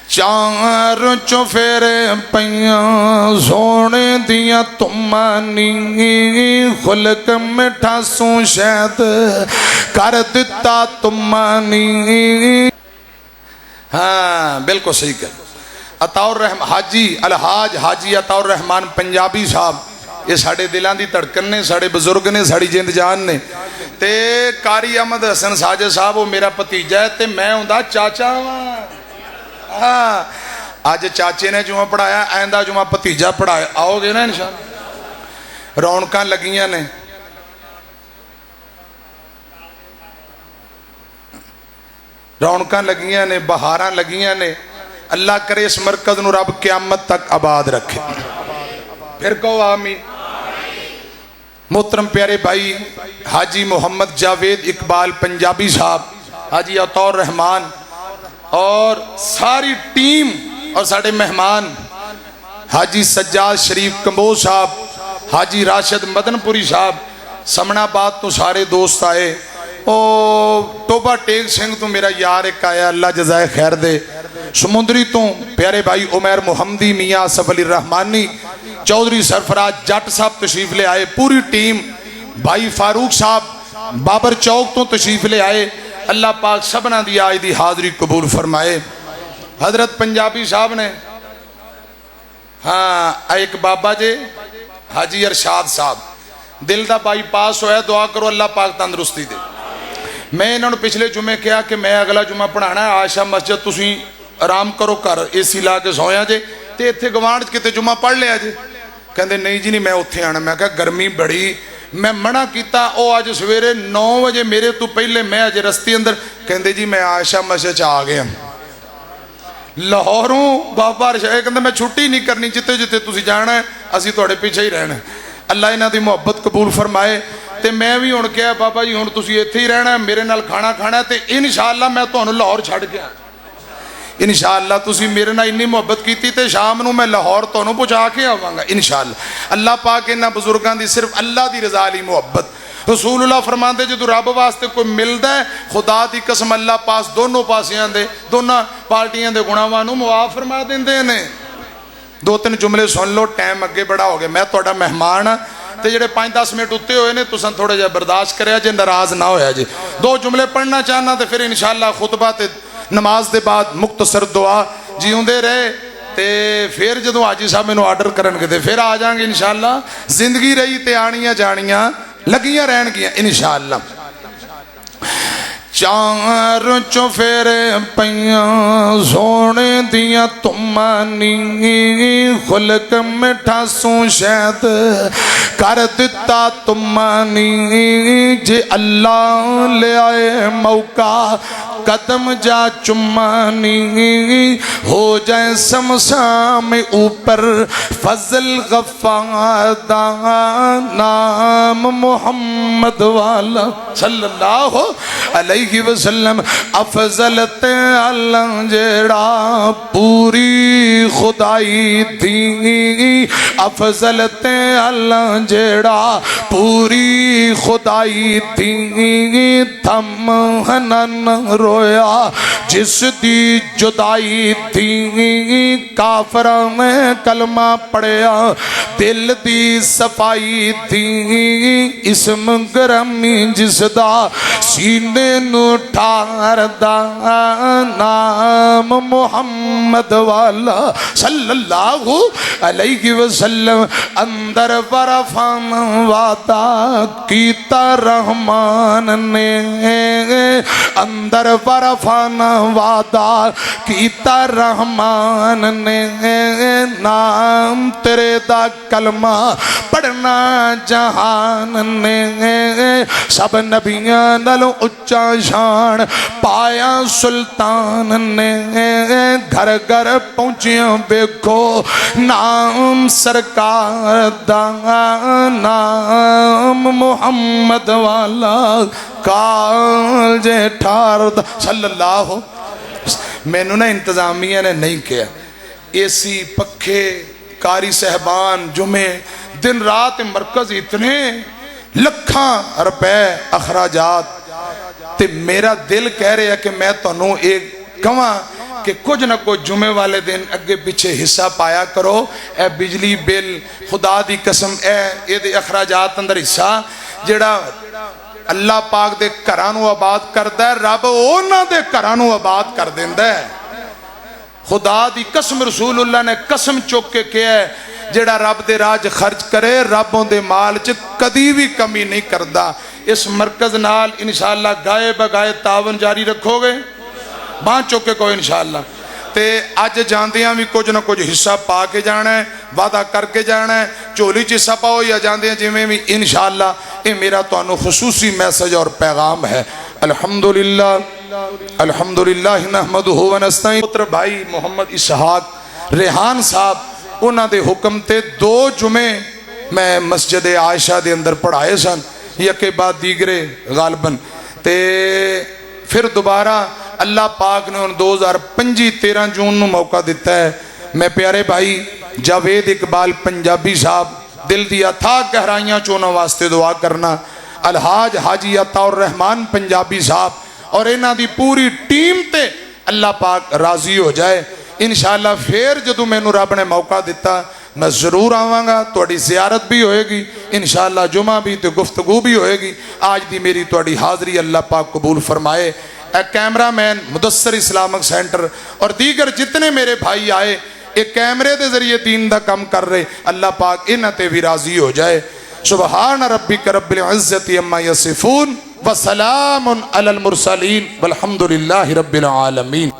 चार चुफेरे पईयां सोने दिया तुमानी खुलक मिठा सू शैद कर दिता तुमानी। हाँ बिल्कुल सही कर। अताउर रहमान हाजी अलहाज हाजी अताउर रहमान पंजाबी साहब ये साढ़े दिलों की धड़कन ने, साढ़े बजुर्ग ने, साड़ी जिंद जान ने। ते कारी अहमद हसन साजिद साहब वो मेरा भतीजा है ते मैं उनका चाचा वा। हाँ अज चाचे ने जुमा पढ़ाया, आंदा जुमा भतीजा पढ़ाया। आओगे ना इंशाअल्लाह। रौनक लगियां ने, रौनक लगियां ने, बहारां लगियां ने। अल्लाह करे इस मरकज नूं रब क़यामत तक आबाद रखे। फिर कहो आमीन। मोहतरम प्यारे भाई हाजी मोहम्मद जावेद इकबाल पंजाबी साहब, हाजी अताउर रहमान और सारी टीम और साढ़े मेहमान हाजी सज्जाद शरीफ कंबोज साहब, हाजी राशिद मदनपुरी साहब, समनाबाद तो सारे दोस्त आए। ओ टोबा टेक सिंह तो मेरा यार एक आया, अल्लाह जज़ाए खैर दे। समुंदरी तो प्यारे भाई उमैर मुहम्मदी, मियाँ आसफ अली रहमानी, चौधरी सरफराज जट साहब तशरीफ ले आए। पूरी टीम, भाई फारूक साहब बाबर चौक तो तशरीफ ले आए। अल्लाह पाक सबना दी आज दी हाज़री कबूल फरमाए। हजरत पंजाबी साहब ने, हाँ एक बाबा जे हाजी अरशाद साहब दिल का बाईपास होया, दुआ करो अल्लाह पाक तंदुरुस्ती दे। मैं इन्होंने पिछले जुमे कहा कि मैं अगला जुमा पढ़ाना है, आशा मस्जिद तुसी आराम करो, घर एसी ला के सोया जे ते इत्थे गवांढ किते जुमा पढ़ लिया जे। कहते नहीं जी नहीं मैं उत्थे आना। मैं कहा गर्मी बड़ी, मैं मना किया। वो अज सवेरे 9 बजे मेरे तो पहले मैं अज रस्ते अंदर, कहते जी मैं आयशा मस्जिद आ गया लाहौरों बाबा रशाह। कहते मैं छुट्टी नहीं करनी, जिते जिते तुसी जाना है असी तुहाडे पीछे ही रहना। अल्लाह इन्हां दी मुहब्बत कबूल फरमाए। तो मैं भी हुण कहा बाबा जी हुण तुसी इत्थे ही रहना है, मेरे नाल खाना खाना है। तो इंशाअल्लाह मैं तुहानूं लाहौर छड्ड के आना इंशाअल्लाह। तुसी मेरे नाल इन्नी मुहब्बत की तो शाम नूं मैं लाहौर तुहानूं पहुँचा के आवांगा इंशाअल्लाह। अल्लाह पाक इन्हां बुजुर्गों की सिर्फ अल्लाह की रज़ा लई मुहब्बत। रसूलुल्लाह फरमाते जो रब वास्ते कोई मिलता है, खुदा की कसम अल्लाह पास दोनों पासियां दे, दोनों पार्टियां दे गुनाहां नूं मुआफ फरमा देंदे ने। 2-3 जुमले सुन लो, टाइम अगे बड़ा हो गया। मैं तुहाडा मेहमान हाँ तो जोड़े 5-10 मिनट उत्ते हुए ने तुसां थोड़ा जिहा बर्दाश्त करिया जे, नाराज़ ना होया जे। 2 जुमले पढ़ना चाहना तो फिर इंशाअल्लाह खुतबा ते नमाज के बाद मुख्तसर दुआ जीउंदे रहे। तो फिर जो हाजी साहब मैनूं आर्डर करनगे तो फिर आ जाएंगे इंशाअल्लाह। जिंदगी रही तो आनियां जानियां लगियां रहनगियां इंशाअल्लाह। चार चुफेरे पईयां सोने दिया तुमानी खुलक मिठा सू शैद कर दिता तुमानी। जे अल्लाह ले आए मौका कदम जा चुमानी हो जाए समसाम ऊपर फजल गफ्फार दा नाम मोहम्मद वाला सल्लल्लाहु अलैहि वसल्लम। अफजल ते अल्लाह जेड़ा पूरी खुदाई थी, अफजल ते अल्लाह जेड़ा पूरी खुदाई थी। थम हनन रोया जिस दी जुदाई थी, काफरा में कलमा पढ़िया दिल दी सफाई थी। इसम गरमी जिसदा सीने नू ठारदा नाम मोहम्मद वाला सल्लल्लाहु अलैहि वसल्लम। अंदर बरफान वादा कीता रहमान ने, अंदर बरफान वादा कीता रहमान ने। नाम तेरे दा कलमा पढ़ना जहान ने। सब नबियां नालों उच्चा शान पाया सुल्तान ने। घर घर पहुंचिया बेखो नाम सरकार दा नाम मोहम्मद वाला काल जे ठार सल्लल्लाहु। मैनू ना इंतजामिया ने नहीं किया, एसी पखे कारी साहबान जुमे दिन रात मरकज इतने लखां रुपए अखराजात। ते मेरा दिल कह रहा कि मैं तुहानूं एक कहां कि कुछ ना कुछ जुमे वाले दिन अगे पिछे हिस्सा पाया करो। ए बिजली बिल खुदा दी कसम ए अखराजात अंदर हिस्सा जेड़ा अल्लाह पाक दे घरां नूं आबाद करदा है, रब उन्हां दे घरां नूं आबाद कर दिंदा है। खुदा दी कसम रसूलुल्लाह ने कसम चुक के कहा है जेड़ा रब दे राज खर्च करे रब उहदे माल च कदी भी कमी नहीं करदा। इस मरकज नाल इंशाअल्लाह गाए बगाए तावन जारी रखोगे, बांह चुक के कोई इंशाअल्लाह। ते अज जांदियां भी कुछ ना कुछ हिस्सा पा के जाना है, वादा करके जाना है। झोली च हिस्सा पाओ या जांदियां जिवें भी इंशाअल्लाह। ये मेरा तुहानू खुसूसी मैसेज और पैगाम है। अल्हम्दुलिल्लाह अल्हम्दुलिल्लाह नहमदुहु व नस्तईन। पुत्र भाई मोहम्मद इसहाक रेहान साहब उन्हां दे हुक्म ते 2 जुमे मैं मस्जिद आयशा दे अंदर पढ़ाए सन, यके बाद दीगरे गालबन। ते फिर दोबारा अल्लाह पाक ने 2025 13 जून नूं मौका दिता है। मैं प्यारे भाई जावेद इकबाल पंजाबी साहब दिल दी अथाह गहराइयां च उन्हां वास्ते दुआ करना। अलहाज हाजी अताउर रहमान पंजाबी साहब और इन्हां दी पूरी टीम ते अल्लाह पाक राजी हो जाए इंशाअल्लाह। फिर जदों मैनू रब ने मौका दिता मैं जरूर आवांगा, तुहाडी ज़ियारत भी होएगी इंशाअल्लाह, जुमा भी तो गुफ्तगू भी होएगी। आज दी मेरी तुहाडी हाज़री अल्लाह पाक कबूल फरमाए। ए कैमरामैन मुदस्सर इस्लामिक सेंटर और दीगर जितने मेरे भाई आए ये कैमरे के जरिए दीन दा काम कर रहे, अल्लाह पाक इन्हां ते भी राजी हो जाए। सुबहान रब्बिक रब्बिल इज्जति अम्मा यसिफून व सलामुन अलल मुरसलीन वल्हम्दुलिल्लाहि रब्बिल आलमीन।